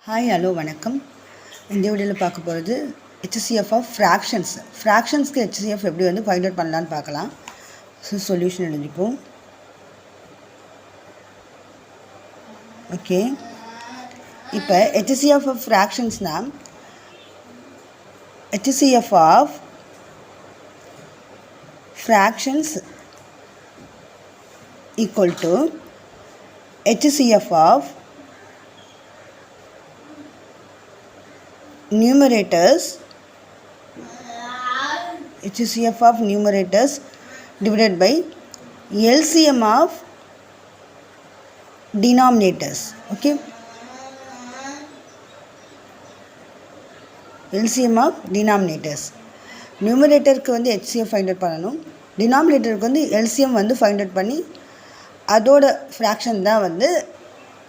Hi hello வணக்கம். இந்த வீடியோவில் பார்க்க போகிறது HCF ஆஃப் ஃப்ராக்ஷன்ஸ். ஃப்ராக்ஷன்ஸ்க்கு HCF எப்படி ஃபைண்ட் அவுட் பண்ணலான்னு பார்க்கலாம். சொல்யூஷன் எழுதிப்போம். ஓகே, இப்போ HCF ஆஃப் ஃப்ராக்ஷன்ஸ்னால் HCF of fractions equal to HCF of numerators, HCF of numerators divided by LCM of denominators. Okay, LCM of denominators. numeratorக்கு HCF find out பண்ணனும், denominatorக்கு LCM find out பண்ணி அதோட fraction தான்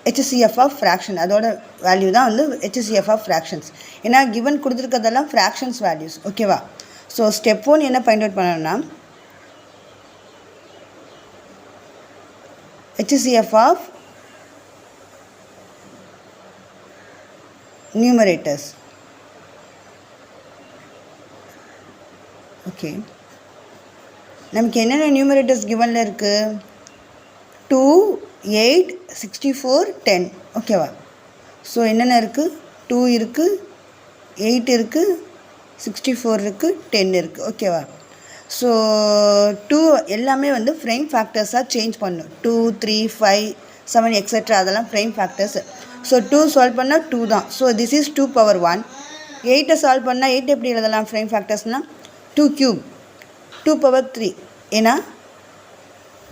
HCF of fraction, அதோட value தான் HCF of fractions. ஏன்னா given கொடுத்துருக்கிறதெல்லாம் fractions values. ஓகேவா? So step 1 என்ன find out பண்ணணும்னா HCF of numerators. ஓகே, நமக்கு என்னென்ன நியூமரேட்டர்ஸ் கிவனில் இருக்குது? 2, 8, 64, 10. ஓகேவா? ஸோ என்னென்ன இருக்குது? 2 இருக்குது, 8 இருக்குது, 64 இருக்குது, 10 இருக்குது. ஓகேவா? ஸோ 2 எல்லாமே ஃப்ரைம் ஃபேக்டர்ஸாக சேஞ்ச் பண்ணும். 2, 3, 5, 7 எக்ஸெட்ரா அதெல்லாம் ஃப்ரைம் ஃபேக்டர்ஸ். ஸோ 2 சால்வ் பண்ணால் 2 தான். So this is 2 power 1. 8 solve பண்ணால் 8 எப்படி எழுதலாம் ஃப்ரைம் ஃபேக்டர்ஸ்னால் 2 cube, 2 power 3. ஏன்னா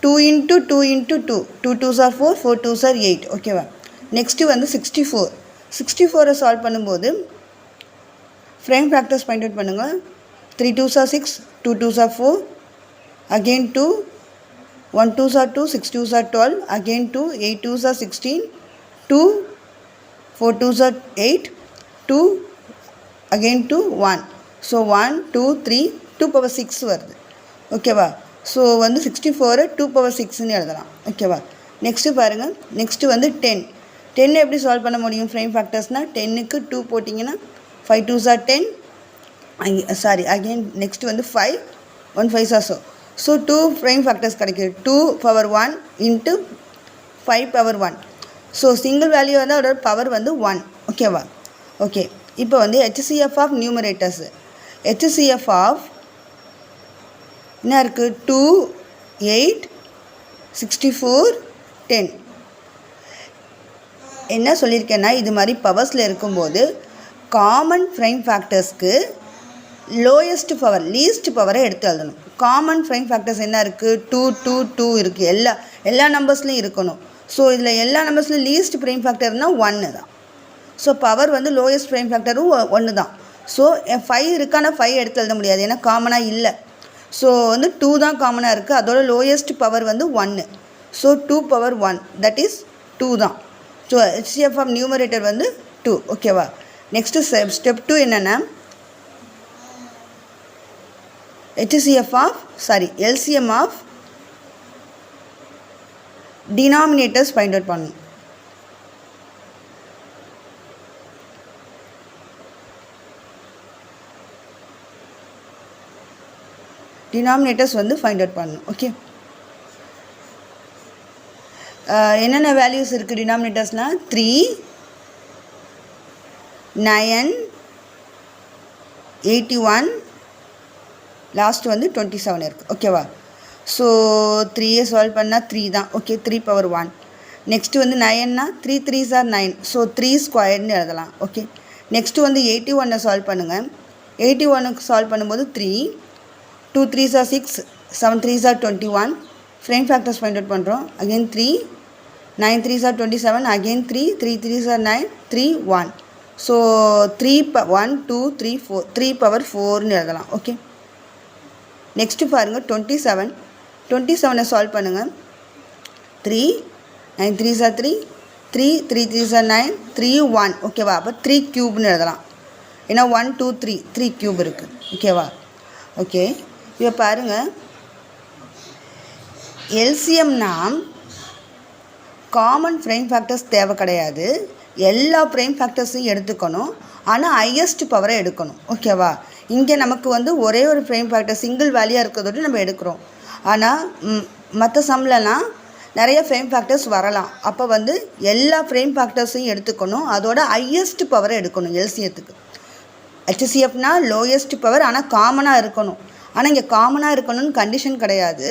2 into 2 into 2, 2 2s are 4, 4 2s are 8. ஓகேவா? நெக்ஸ்ட்டு 64. 64 சால்வ் பண்ணும்போது ஃப்ரைம் ஃபேக்டர்ஸ் ஃபைண்ட் அவுட் பண்ணுங்கள். 3 2s are 6, 2 2s are 4, again 2, 1 2s are 2, 6 2s are 12, again 2, 8 2s are 16, 2, 4 2s are 8, 2, again 2, 1. So 1 2 3 2 power 6 வருது. ஓகேவா? So 64 2 power 6ன்னு எழுதலாம். ஓகேவா? Next பாருங்கள். Next 10. 10 எப்படி solve பண்ண முடியும் ஃப்ரைம் ஃபேக்டர்ஸ்னால் 10க்கு 2 போட்டிங்கன்னா 5 2s are 10, again next 5, 1 5s are so. So 2 prime factors கிடைக்கிது. 2 power 1 into 5 power 1. So single value அதோட பவர் 1. ஓகேவா? ஓகே, இப்போ HCF of numerators. HCF of என்ன இருக்குது? 2, 8, 64, 10. என்ன சொல்லியிருக்கேன்னா இது மாதிரி பவர்ஸில் இருக்கும்போது காமன் ஃப்ரைம் ஃபேக்டர்ஸ்க்கு லோயஸ்ட் பவர் லீஸ்ட் பவரை எடுத்து எழுதணும். காமன் ஃப்ரைம் ஃபேக்டர்ஸ் என்ன இருக்குது? 2 2 2 இருக்குது. எல்லா நம்பர்ஸ்லையும் இருக்கணும். ஸோ இதில் எல்லா நம்பர்ஸ்லையும் லீஸ்ட் ஃப்ரைம் ஃபேக்டர்னால் 1 தான். ஸோ பவர் லோயஸ்ட் ஃப்ரைம் ஃபேக்டரும் 1 தான். ஸோ 5 இருக்கானா 5 எடுத்து எழுத முடியாது, ஏன்னா காமனாக இல்லை. ஸோ 2 தான் காமனாக இருக்குது. அதோட lowest power 1. So 2 power 1 that is 2 தான். So HCF of numerator 2. ஓகேவா? நெக்ஸ்ட்டு ஸ்டெப் 2 என்னென்னா LCM of denominators find out பண்ணணும். டினாமினேட்டர்ஸ் ஃபைண்ட் அவுட் பண்ணணும். ஓகே, என்னென்ன வேல்யூஸ் இருக்குது டினாமினேட்டர்ஸ்னால் 3, 9, 81, லாஸ்ட் 27 இருக்குது. ஓகேவா? ஸோ 3 சால்வ் பண்ணால் 3 தான். Okay, 3 power 1. நெக்ஸ்ட்டு 9னா 3 3s are 9. ஸோ 3 ஸ்கொயர்னு எழுதலாம். ஓகே, நெக்ஸ்ட்டு 81 சால்வ் பண்ணுங்கள். 81க்கு சால்வ் பண்ணும்போது 3, 2 3s are 6, 7 3s are 21. Prime factors find out பண்ணுறோம். Again 3, 9 3s are 27, again 3, 3 3s are 9, 3 1. So 3 1 2 3 4, 3 power 4ன்னு எழுதலாம். ஓகே, நெக்ஸ்ட்டு பாருங்கள் 27. 27 சால்வ் பண்ணுங்கள். 3, 9 3s are 3, 3 3 3s are 9, 3 1. ஓகேவா? அப்போ 3 க்யூப்னு எழுதலாம். ஏன்னா 1 2 3 3 க்யூப் இருக்குது. ஓகேவா? ஓகே, இப்போ பாருங்கள். எல்சிஎம்னா காமன் ஃப்ரைம் ஃபேக்டர்ஸ் தேவை கிடையாது. எல்லா ப்ரைம் ஃபேக்டர்ஸையும் எடுத்துக்கணும், ஆனால் ஹையஸ்ட் பவரை எடுக்கணும். ஓகேவா? இங்கே நமக்கு வந்து ஒரே ஒரு ப்ரைம் ஃபேக்டர் சிங்கிள் வேல்யூவாக இருக்கிறதோடு நம்ம எடுக்கிறோம். ஆனால் மற்ற சம்லலாம் நிறைய ஃப்ரேம் ஃபேக்டர்ஸ் வரலாம். அப்போ வந்து எல்லா ஃப்ரேம் ஃபேக்டர்ஸையும் எடுத்துக்கணும், அதோட ஹையஸ்ட் பவரை எடுக்கணும் எல்சிஎத்துக்கு. HCFனா லோயஸ்ட் பவர், ஆனால் காமனாக இருக்கணும். ஆனால் இங்கே காமனாக இருக்கணும்னு கண்டிஷன் கிடையாது.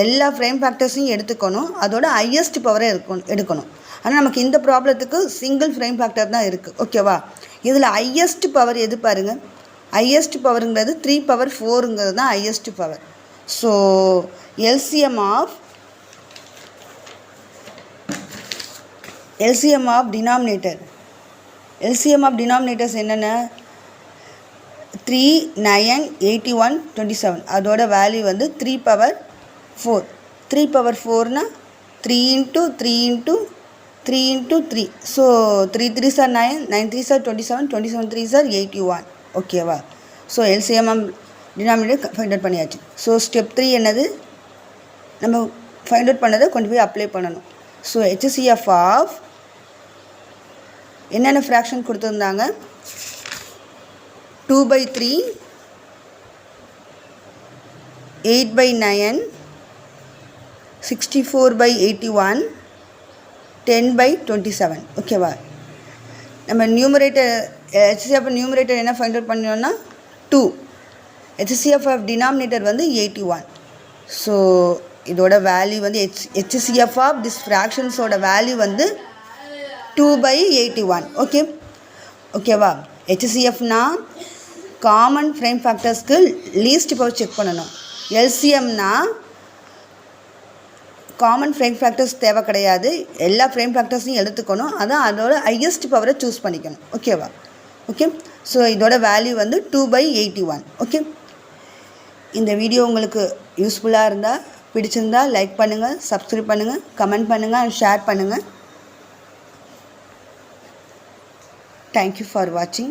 எல்லா ஃப்ரேம் ஃபேக்டர்ஸையும் எடுத்துக்கணும், அதோட ஹையஸ்ட் பவரை எடுக்கணும். ஆனால் நமக்கு இந்த ப்ராப்ளத்துக்கு சிங்கிள் ஃப்ரேம் ஃபேக்டர் தான் இருக்குது. ஓகேவா? இதில் ஹையஸ்ட் பவர் எது பாருங்கள், ஹையஸ்ட் பவருங்கிறது 3/4ங்கிறது தான் highest power. So LCM of denominators என்னென்ன, 3, 9, 81, 27. அதோட வேல்யூ வந்து 3/4. 3/4னா 3 × 3 × 3 × 3. So 3 3s are 9, 9 3s are 27, 27 3s are 81. ஓகேவா? So LCM denominator find out பண்ணியாச்சு. ஸோ ஸ்டெப் 3 என்னது, நம்ம ஃபைண்ட் அவுட் பண்ணதை கொண்டு போய் அப்ளை பண்ணணும். ஸோ HCF ஆஃப் என்னென்ன ஃப்ராக்ஷன் கொடுத்துருந்தாங்க, 2/3, 8/9, 64/81, 10/27. ஓகேவா? நம்ம நியூமரேட்டர் HCF நியூமரேட்டர் என்ன ஃபைண்ட் அவுட் பண்ணோம்னா 2, HCF ஆஃப் டினாமினேட்டர் வந்து 81. ஸோ இதோட வேல்யூ வந்து HCF ஆஃப் திஸ் ஃப்ராக்ஷன்ஸோட வேல்யூ வந்து 2/81. ஓகேவா? HCFனா காமன் ஃப்ரேம் ஃபேக்டர்ஸ்க்கு லீஸ்ட் பவர் செக் பண்ணணும். LCMனா காமன் ஃப்ரேம் ஃபேக்டர்ஸ் தேவை கிடையாது, எல்லா ஃப்ரேம் ஃபேக்டர்ஸையும் எடுத்துக்கணும், அதான் அதோட ஹையஸ்ட் பவரை சூஸ் பண்ணிக்கணும். ஓகேவா? ஸோ இதோட வேல்யூ வந்து 2/81. இந்த வீடியோ உங்களுக்கு யூஸ்ஃபுல்லாக இருந்தால், பிடிச்சிருந்தால் லைக் பண்ணுங்கள், சப்ஸ்கிரைப் பண்ணுங்கள், கமெண்ட் பண்ணுங்கள் அண்ட் ஷேர் பண்ணுங்கள். Thank you for watching.